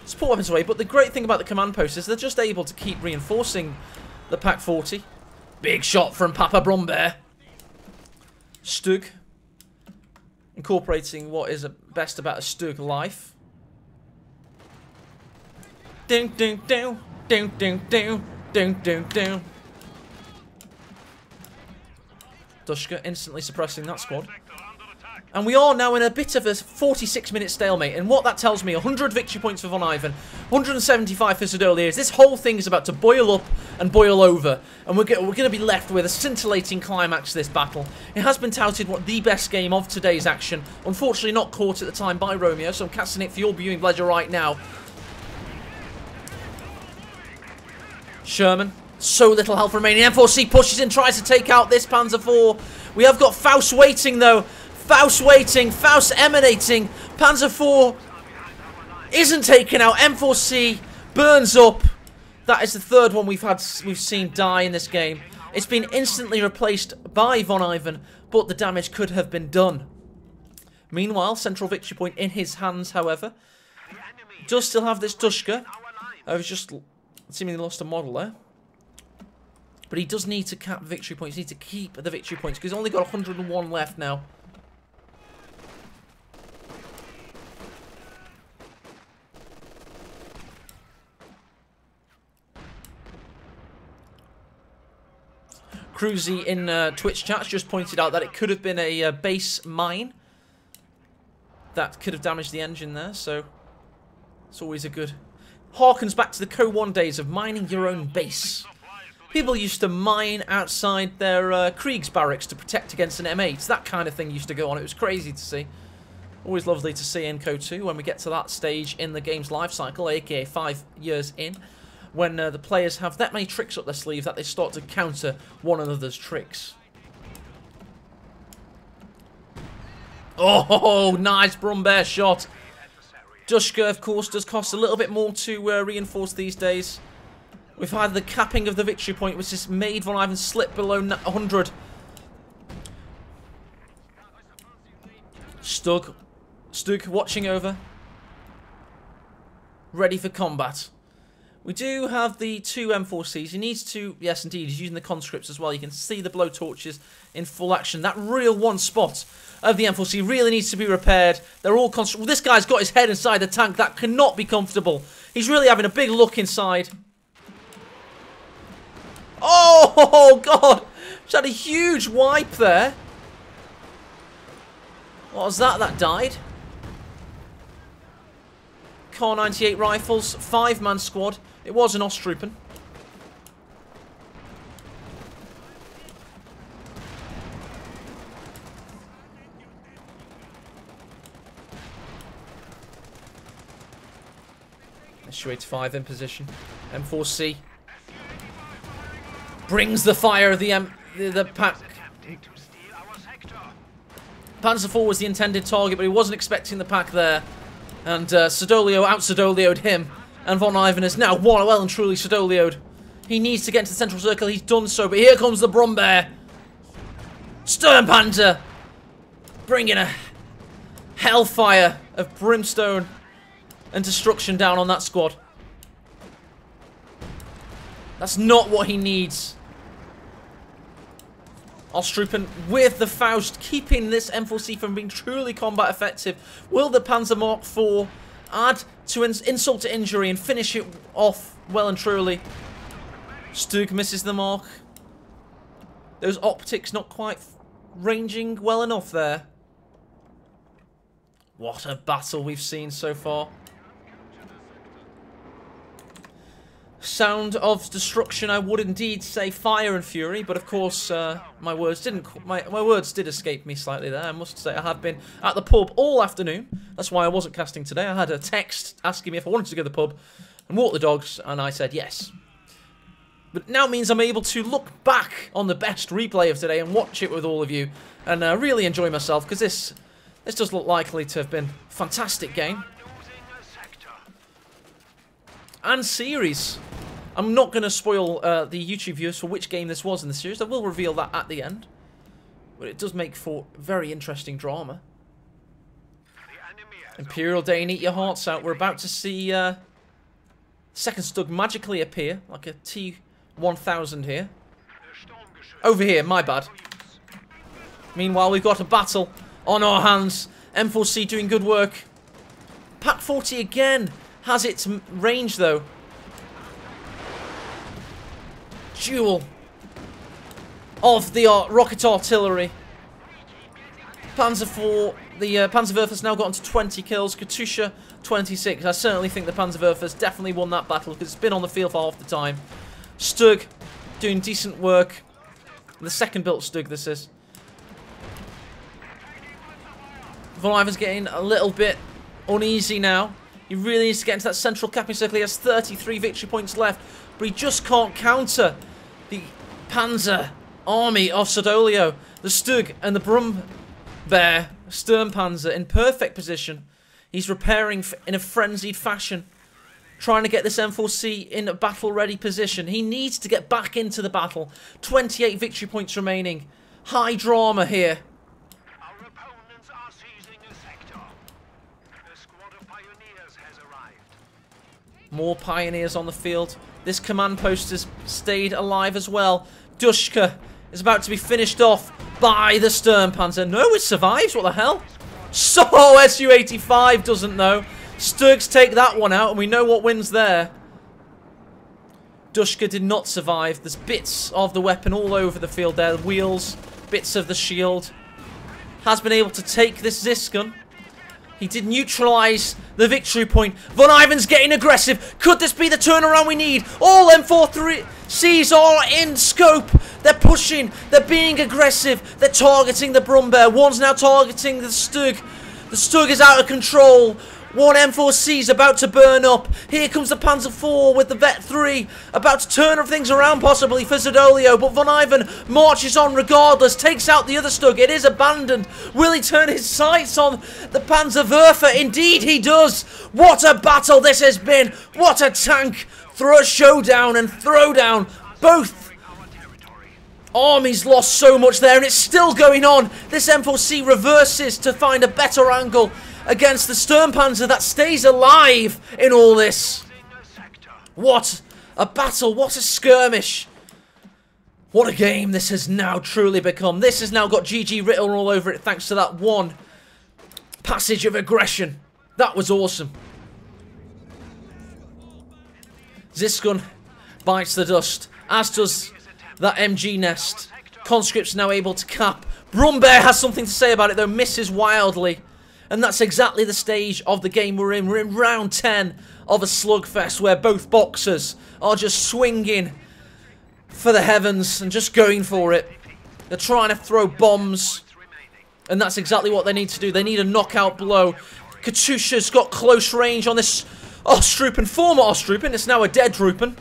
support weapons away, but the great thing about the command post is they're just able to keep reinforcing the Pack 40. Big shot from Papa Brumbear. Stug. Incorporating what is best about a Stug life. Ding, ding, ding, ding, ding, ding, ding, ding, ding. Dushka instantly suppressing that squad. And we are now in a bit of a 46-minute stalemate. And what that tells me, 100 victory points for VonIvan, 175 for Siddolio, is this whole thing is about to boil up and boil over. And we're going to be left with a scintillating climax to this battle. It has been touted what the best game of today's action. Unfortunately not caught at the time by Romeo, so I'm casting it for your viewing pleasure right now. Sherman, so little health remaining. M4C pushes in, tries to take out this Panzer IV. We have got Faust waiting though. Faust waiting, Faust emanating. Panzer IV isn't taken out. M4C burns up. That is the third one we've seen die in this game. It's been instantly replaced by VonIvan, but the damage could have been done. Meanwhile, central victory point in his hands, however. Does still have this Dushka. I've just seemingly lost a model there. But he does need to cap victory points. He needs to keep the victory points because he's only got 101 left now. Cruzy in Twitch chats just pointed out that it could have been a base mine that could have damaged the engine there, so it's always a good... Harkens back to the Co-1 days of mining your own base. People used to mine outside their Kriegs barracks to protect against an M8. That kind of thing used to go on. It was crazy to see. Always lovely to see in Co2 when we get to that stage in the game's life cycle, aka 5 years in. When the players have that many tricks up their sleeve that they start to counter one another's tricks. Oh, nice Brumbear shot. Dushka, of course, does cost a little bit more to reinforce these days. We've had the capping of the victory point, which has made VonIvan slip below 100. Stug watching over. Ready for combat. We do have the two M4Cs. He needs to... Yes, indeed. He's using the conscripts as well. You can see the blowtorches in full action. That real one spot of the M4C really needs to be repaired. They're all conscripts. Well, this guy's got his head inside the tank. That cannot be comfortable. He's really having a big look inside. Oh, God. Just had a huge wipe there. What was that? That died. Car 98 rifles. 5-man squad. It was an Ostrupen. SU-85 in position. M4C brings the fire of the pack. Panzer IV was the intended target, but he wasn't expecting the pack there. And Siddolio out-Siddolio'd him. And VonIvan is now well and truly Siddolio'd. He needs to get into the central circle. He's done so, but here comes the Brumbear. Sturmpanzer bringing a hellfire of brimstone and destruction down on that squad. That's not what he needs. Ostrupen with the Faust, keeping this M4C from being truly combat effective. Will the Panzer Mark IV add to insult to injury and finish it off well and truly? Stug misses the mark. Those optics not quite ranging well enough there. What a battle we've seen so far. Sound of destruction, I would indeed say fire and fury, but of course my words did escape me slightly there. I must say I have been at the pub all afternoon. That's why I wasn't casting today. I had a text asking me if I wanted to go to the pub and walk the dogs, and I said yes. But now means I'm able to look back on the best replay of today and watch it with all of you and really enjoy myself, because this does look likely to have been a fantastic game. And series. I'm not going to spoil the YouTube viewers for which game this was in the series. I will reveal that at the end. But it does make for very interesting drama. Imperial Day and eat your hearts out. We're about to see second Stug magically appear, like a T-1000 here. Over here, my bad. Meanwhile, we've got a battle on our hands. M4C doing good work. Pack 40 again. Has its range, though. Duel of the rocket artillery. Panzer IV, the Panzerwerfer has now gotten to 20 kills. Katusha, 26. I certainly think the Panzerwerfer has definitely won that battle because it's been on the field for half the time. Stug doing decent work. The second built Stug, this is. VonIvan's getting a little bit uneasy now. He really needs to get into that central capping circle. He has 33 victory points left, but he just can't counter the Panzer army of Siddolio. The Stug and the Brumbear Sturmpanzer in perfect position. He's repairing in a frenzied fashion, trying to get this M4C in a battle-ready position. He needs to get back into the battle. 28 victory points remaining. High drama here. More pioneers on the field. This command post has stayed alive as well. Dushka is about to be finished off by the Sturmpanzer. No, it survives. What the hell? So, Su-85 doesn't know. Sturgs take that one out, and we know what wins there. Dushka did not survive. There's bits of the weapon all over the field there. The wheels, bits of the shield. Has been able to take this Ziskin. He did neutralise the victory point. VonIvan's getting aggressive. Could this be the turnaround we need? All M4Cs are in scope. They're pushing. They're being aggressive. They're targeting the Brumbear. One's now targeting the Stug. The Stug is out of control. One M4C is about to burn up. Here comes the Panzer IV with the Vet 3. About to turn things around possibly for Siddolio. But VonIvan marches on regardless. Takes out the other Stug. It is abandoned. Will he turn his sights on the Panzerwerfer? Indeed he does. What a battle this has been. What a tank. Throw a showdown and throwdown. Both armies lost so much there, and it's still going on. This M4C reverses to find a better angle against the Sturmpanzer that stays alive in all this. What a battle, what a skirmish. What a game this has now truly become. This has now got GG written all over it thanks to that one passage of aggression. That was awesome. Ziskin bites the dust, as does that MG nest. Conscript's now able to cap. Brumbear has something to say about it though, misses wildly. And that's exactly the stage of the game we're in. We're in round 10 of a slugfest where both boxers are just swinging for the heavens and just going for it. They're trying to throw bombs. And that's exactly what they need to do. They need a knockout blow. Katusha's got close range on this Ostrupen, former Ostrupen. It's now a dead Drupen.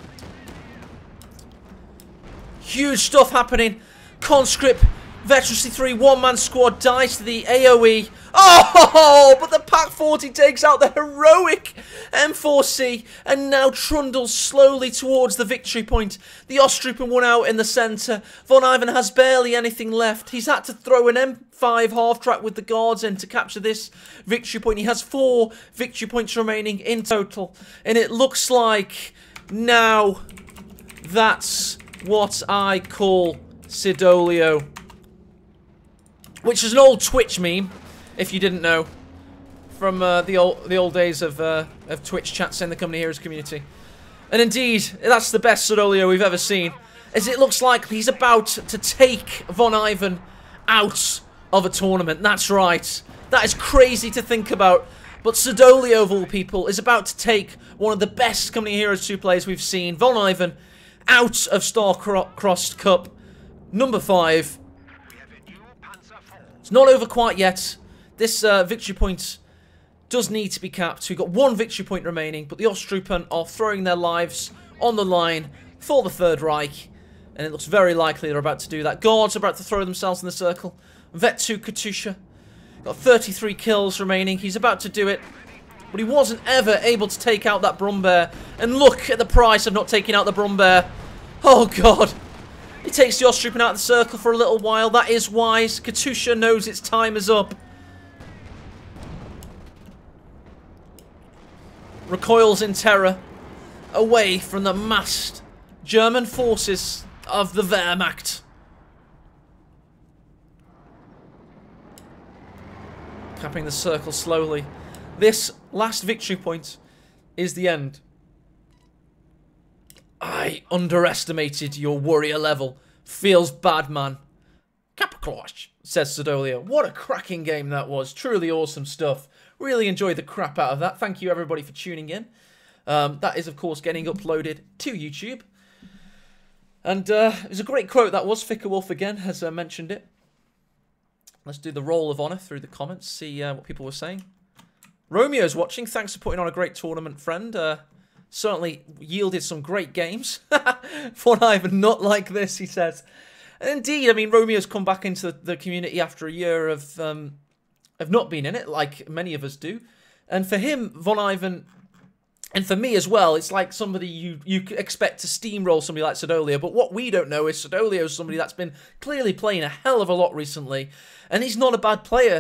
Huge stuff happening. Conscript, Veteran C3, one-man squad dies to the AoE. Oh, but the Pack 40 takes out the heroic M4C and now trundles slowly towards the victory point. The Ostrupen won out in the centre. VonIvan has barely anything left. He's had to throw an M5 half-track with the guards in to capture this victory point. He has 4 victory points remaining in total. And it looks like now That's what I call Siddolio. Which is an old Twitch meme, if you didn't know. From the old days of Twitch chats in the Company Heroes community. And indeed, that's the best Siddolio we've ever seen. As it looks like he's about to take VonIvan out of a tournament. That's right. That is crazy to think about. But Siddolio, of all people, is about to take one of the best Company Heroes 2 players we've seen, VonIvan, out of Star-Crossed Cup number 5. It's not over quite yet. This victory point does need to be capped. We've got 1 victory point remaining, but the Osttroopen are throwing their lives on the line for the Third Reich. And it looks very likely they're about to do that. Guards are about to throw themselves in the circle. Vet 2 Katusha. Got 33 kills remaining. He's about to do it. But he wasn't ever able to take out that Brumbear. And look at the price of not taking out the Brumbear. Oh, God. He takes the Osttroopen out of the circle for a little while. That is wise. Katusha knows its time is up. Recoils in terror. Away from the massed German forces of the Wehrmacht. Capping the circle slowly. This last victory point is the end. I underestimated your warrior level. Feels bad, man. Capaclash, says Siddolio. What a cracking game that was. Truly awesome stuff. Really enjoyed the crap out of that. Thank you, everybody, for tuning in. That is, of course, getting uploaded to YouTube. And it was a great quote that was. Ficker Wolf again has mentioned it. Let's do the roll of honour through the comments, see what people were saying. Romeo's watching. Thanks for putting on a great tournament, friend. Certainly yielded some great games. VonIvan, not like this, he says. And indeed, I mean, Romeo's come back into the community after a year of not being in it, like many of us do. And for him, VonIvan, and for me as well, it's like somebody you expect to steamroll somebody like Siddolio. But what we don't know is Siddolio is somebody that's been clearly playing a hell of a lot recently. And he's not a bad player.